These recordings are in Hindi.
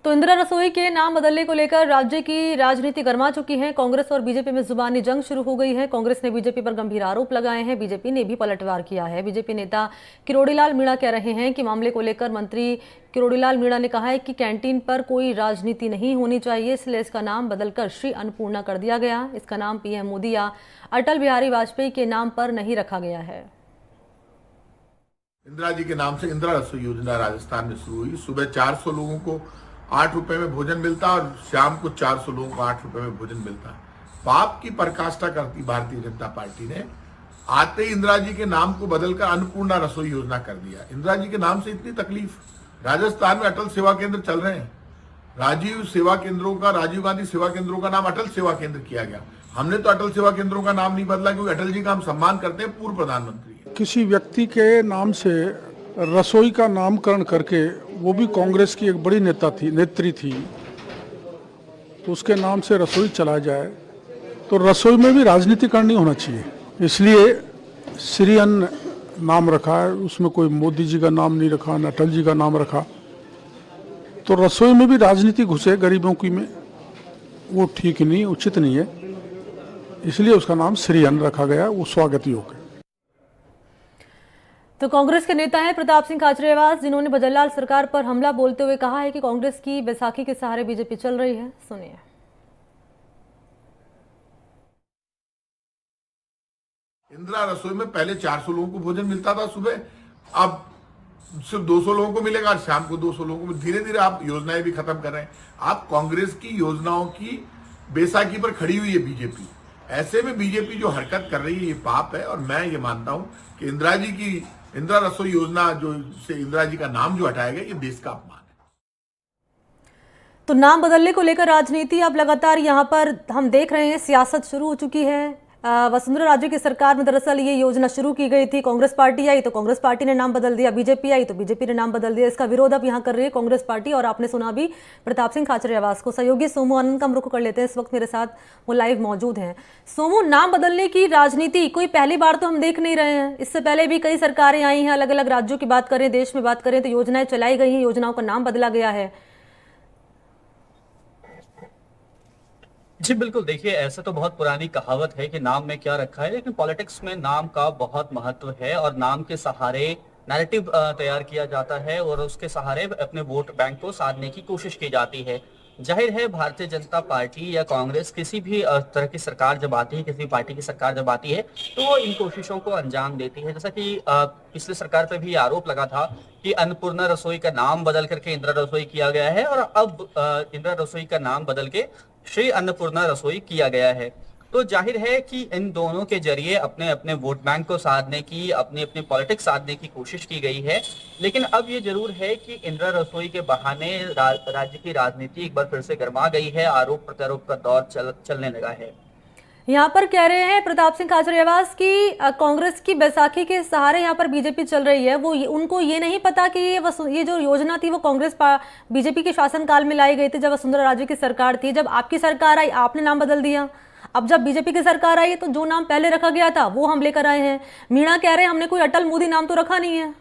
तो इंदिरा रसोई के नाम बदलने को लेकर राज्य की राजनीति गर्मा चुकी है। कांग्रेस और बीजेपी में जुबानी जंग शुरू हो गई है। कांग्रेस ने बीजेपी पर गंभीर आरोप लगाए हैं, बीजेपी ने भी पलटवार किया है। बीजेपी नेता किरोड़ीलाल मीणा कह रहे हैं कि मामले को लेकर मंत्री किरोड़ीलाल मीणा ने कहा है कि कैंटीन पर कोई राजनीति नहीं होनी चाहिए, इसलिए इसका नाम बदलकर श्री अन्नपूर्णा कर दिया गया। इसका नाम पीएम मोदी या अटल बिहारी वाजपेयी के नाम पर नहीं रखा गया है। इंदिरा जी के नाम से इंदिरा रसोई योजना राजस्थान में शुरू हुई। सुबह 400 लोगों को 8 रुपए में भोजन मिलता और शाम को 400 लोगों को 8 रुपए में भोजन मिलता। पाप की पराकाष्ठा करती भारतीय जनता पार्टी ने आते ही इंदिरा जी के नाम को बदलकर अन्नपूर्णा रसोई योजना कर दिया। इंदिरा जी के नाम से इतनी तकलीफ। राजस्थान में अटल सेवा केंद्र चल रहे हैं। राजीव सेवा केंद्रों का, राजीव गांधी सेवा केंद्रों का नाम अटल सेवा केंद्र किया गया। हमने तो अटल सेवा केंद्रों का नाम नहीं बदला क्योंकि अटल जी का हम सम्मान करते हैं, पूर्व प्रधानमंत्री है। किसी व्यक्ति के नाम से रसोई का नामकरण करके, वो भी कांग्रेस की एक बड़ी नेत्री थी, तो उसके नाम से रसोई चला जाए तो रसोई में भी राजनीतिकरण नहीं होना चाहिए। इसलिए श्री अन्न नाम रखा है, उसमें कोई मोदी जी का नाम नहीं रखा, न अटल जी का नाम रखा। तो रसोई में भी राजनीति घुसे गरीबों की में, वो ठीक नहीं, उचित नहीं है। इसलिए उसका नाम श्री अन्न रखा गया, वो स्वागत योग्य है। तो कांग्रेस के नेता हैं प्रताप सिंह खाचरियावास, जिन्होंने भजनलाल सरकार पर हमला बोलते हुए कहा है कि कांग्रेस की बैसाखी के सहारे बीजेपी चल रही है। सुनिए। इंदिरा रसोई में पहले 400 लोगों को भोजन मिलता था सुबह, अब सिर्फ 200 लोगों को मिलेगा, शाम को 200 लोगों को। धीरे धीरे आप योजनाएं भी खत्म कर रहे हैं। आप कांग्रेस की योजनाओं की बैसाखी पर खड़ी हुई है बीजेपी। ऐसे में बीजेपी जो हरकत कर रही है ये पाप है। और मैं ये मानता हूं कि इंदिरा रसोई योजना जो से इंदिरा जी का नाम जो हटाया गया, ये देश का अपमान है। तो नाम बदलने को लेकर राजनीति अब लगातार यहाँ पर हम देख रहे हैं, सियासत शुरू हो चुकी है। वसुंधरा राजे की सरकार में दरअसल ये योजना शुरू की गई थी। कांग्रेस पार्टी आई तो कांग्रेस पार्टी ने नाम बदल दिया, बीजेपी आई तो बीजेपी ने नाम बदल दिया। इसका विरोध अब यहाँ कर रही है कांग्रेस पार्टी। और आपने सुना भी प्रताप सिंह खाचरियावास को। सहयोगी सोमू आनंद का हम रुख कर लेते हैं, इस वक्त मेरे साथ वो लाइव मौजूद हैं। सोमू, नाम बदलने की राजनीति कोई पहली बार तो हम देख नहीं रहे हैं। इससे पहले भी कई सरकारें आई हैं, अलग अलग राज्यों की बात करें, देश में बात करें तो योजनाएं चलाई गई हैं, योजनाओं का नाम बदला गया है। जी बिल्कुल, देखिए ऐसे तो बहुत पुरानी कहावत है कि नाम में क्या रखा है, लेकिन पॉलिटिक्स में नाम का बहुत महत्व है और नाम के सहारे नैरेटिव तैयार किया जाता है और उसके सहारे अपने वोट बैंक को साधने की कोशिश की जाती है। जाहिर है भारतीय जनता पार्टी या कांग्रेस किसी भी तरह की सरकार जब आती है, किसी भी पार्टी की सरकार जब आती है तो वो इन कोशिशों को अंजाम देती है। जैसा कि पिछले सरकार पे भी आरोप लगा था कि अन्नपूर्णा रसोई का नाम बदल करके इंदिरा रसोई किया गया है और अब इंदिरा रसोई का नाम बदल के श्री अन्नपूर्णा रसोई किया गया है। तो जाहिर है कि इन दोनों के जरिए अपने अपने वोट बैंक को साधने की, अपनी अपनी पॉलिटिक्स साधने की कोशिश की गई है। लेकिन अब ये जरूर है कि इंदिरा रसोई के बहाने राज्य की राजनीति एक बार फिर से गर्मा गई है, आरोप प्रत्यारोप का दौर चलने लगा है। यहाँ पर कह रहे हैं प्रताप सिंह खाचरियावास की कांग्रेस की बैसाखी के सहारे यहाँ पर बीजेपी चल रही है। उनको ये नहीं पता कि ये जो योजना थी वो कांग्रेस बीजेपी के शासनकाल में लाई गई थी, जब वसुंधरा राजे की सरकार थी। जब आपकी सरकार आई आपने नाम बदल दिया। अब जब बीजेपी की सरकार आई तो जो नाम पहले रखा गया था वो हम लेकर आए हैं। मीणा कह रहे हैं हमने कोई अटल मोदी नाम तो रखा नहीं है।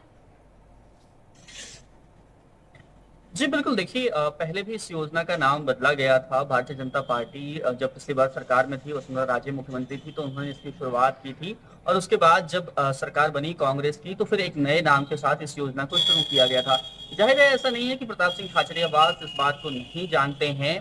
जी बिल्कुल, देखिए पहले भी इस योजना का नाम बदला गया था। भारतीय जनता पार्टी जब पिछली बार सरकार में थी, वसुंधरा राजे मुख्यमंत्री थी, तो उन्होंने इसकी शुरुआत की थी और उसके बाद जब सरकार बनी कांग्रेस की तो फिर एक नए नाम के साथ इस योजना को शुरू किया गया था। जाहिर है ऐसा नहीं है कि प्रताप सिंह खाचरियावास इस बात को नहीं जानते हैं,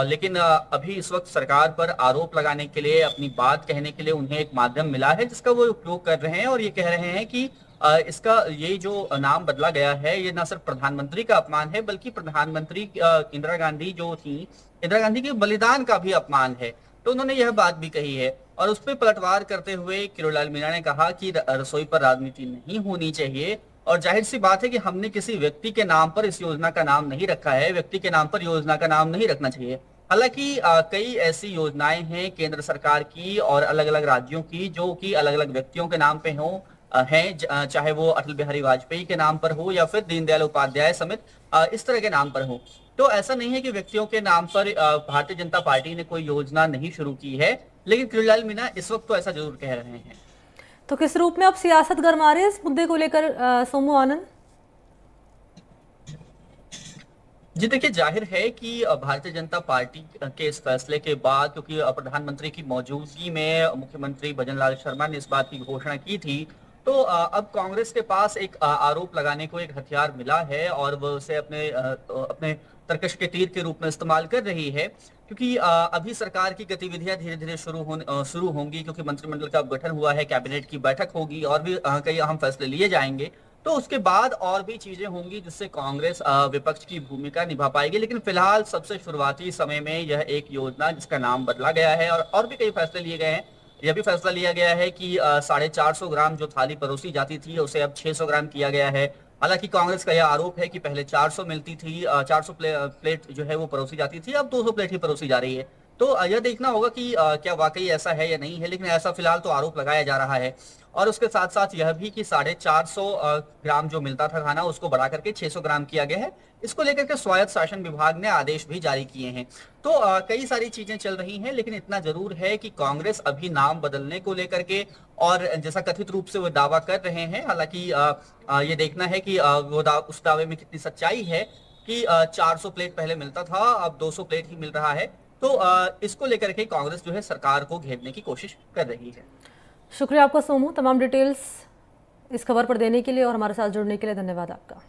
लेकिन अभी इस वक्त सरकार पर आरोप लगाने के लिए, अपनी बात कहने के लिए उन्हें एक माध्यम मिला है जिसका वो उपयोग कर रहे हैं और ये कह रहे हैं कि इसका ये जो नाम बदला गया है ये न सिर्फ प्रधानमंत्री का अपमान है बल्कि प्रधानमंत्री इंदिरा गांधी जो थी, इंदिरा गांधी के बलिदान का भी अपमान है। तो उन्होंने यह बात भी कही है और उस पर पलटवार करते हुए किरोड़ीलाल मीणा ने कहा कि रसोई पर राजनीति नहीं होनी चाहिए। और जाहिर सी बात है कि हमने किसी व्यक्ति के नाम पर इस योजना का नाम नहीं रखा है, व्यक्ति के नाम पर योजना का नाम नहीं रखना चाहिए। हालांकि कई ऐसी योजनाएं हैं केंद्र सरकार की और अलग अलग राज्यों की जो कि अलग अलग व्यक्तियों के नाम पे हों, हैं, चाहे वो अटल बिहारी वाजपेयी के नाम पर हो या फिर दीनदयाल उपाध्याय समेत इस तरह के नाम पर हो। तो ऐसा नहीं है कि व्यक्तियों के नाम पर भारतीय जनता पार्टी ने कोई योजना नहीं शुरू की है, लेकिन किरोड़ीलाल मीणा इस वक्त तो ऐसा जरूर कह रहे हैं। तो किस रूप में अब सियासत गरमा रही है इस मुद्दे को लेकर सोमू आनंद? जी देखिए, जाहिर है कि भारतीय जनता पार्टी के इस फैसले के बाद, क्योंकि प्रधानमंत्री की मौजूदगी में मुख्यमंत्री भजनलाल शर्मा ने इस बात की घोषणा की थी, तो अब कांग्रेस के पास एक आरोप लगाने को एक हथियार मिला है और वो उसे अपने तरकश के तीर के रूप में इस्तेमाल कर रही है। क्योंकि अभी सरकार की गतिविधियां धीरे धीरे शुरू होंगी, क्योंकि मंत्रिमंडल का गठन हुआ है, कैबिनेट की बैठक होगी और भी कई अहम फैसले लिए जाएंगे। तो उसके बाद और भी चीजें होंगी जिससे कांग्रेस विपक्ष की भूमिका निभा पाएगी। लेकिन फिलहाल सबसे शुरुआती समय में यह एक योजना जिसका नाम बदला गया है और भी कई फैसले लिए गए हैं। यह भी फैसला लिया गया है कि 450 ग्राम जो थाली परोसी जाती थी उसे अब 600 ग्राम किया गया है। हालांकि कांग्रेस का यह आरोप है कि पहले 400 मिलती थी, 400 प्लेट जो है वो परोसी जाती थी, अब 200 प्लेट ही परोसी जा रही है। तो यह देखना होगा कि क्या वाकई ऐसा है या नहीं है, लेकिन ऐसा फिलहाल तो आरोप लगाया जा रहा है। और उसके साथ साथ यह भी कि 450 ग्राम जो मिलता था खाना उसको बढ़ा करके 600 ग्राम किया गया है। इसको लेकर के स्वायत्त शासन विभाग ने आदेश भी जारी किए हैं। तो कई सारी चीजें चल रही हैं, लेकिन इतना जरूर है कि कांग्रेस अभी नाम बदलने को लेकर के, और जैसा कथित रूप से वो दावा कर रहे हैं, हालांकि ये देखना है कि उस दावे में कितनी सच्चाई है कि 400 प्लेट पहले मिलता था, अब 200 प्लेट ही मिल रहा है। तो इसको लेकर के कांग्रेस जो है सरकार को घेरने की कोशिश कर रही है। शुक्रिया आपका सोमू, तमाम डिटेल्स इस खबर पर देने के लिए और हमारे साथ जुड़ने के लिए धन्यवाद आपका।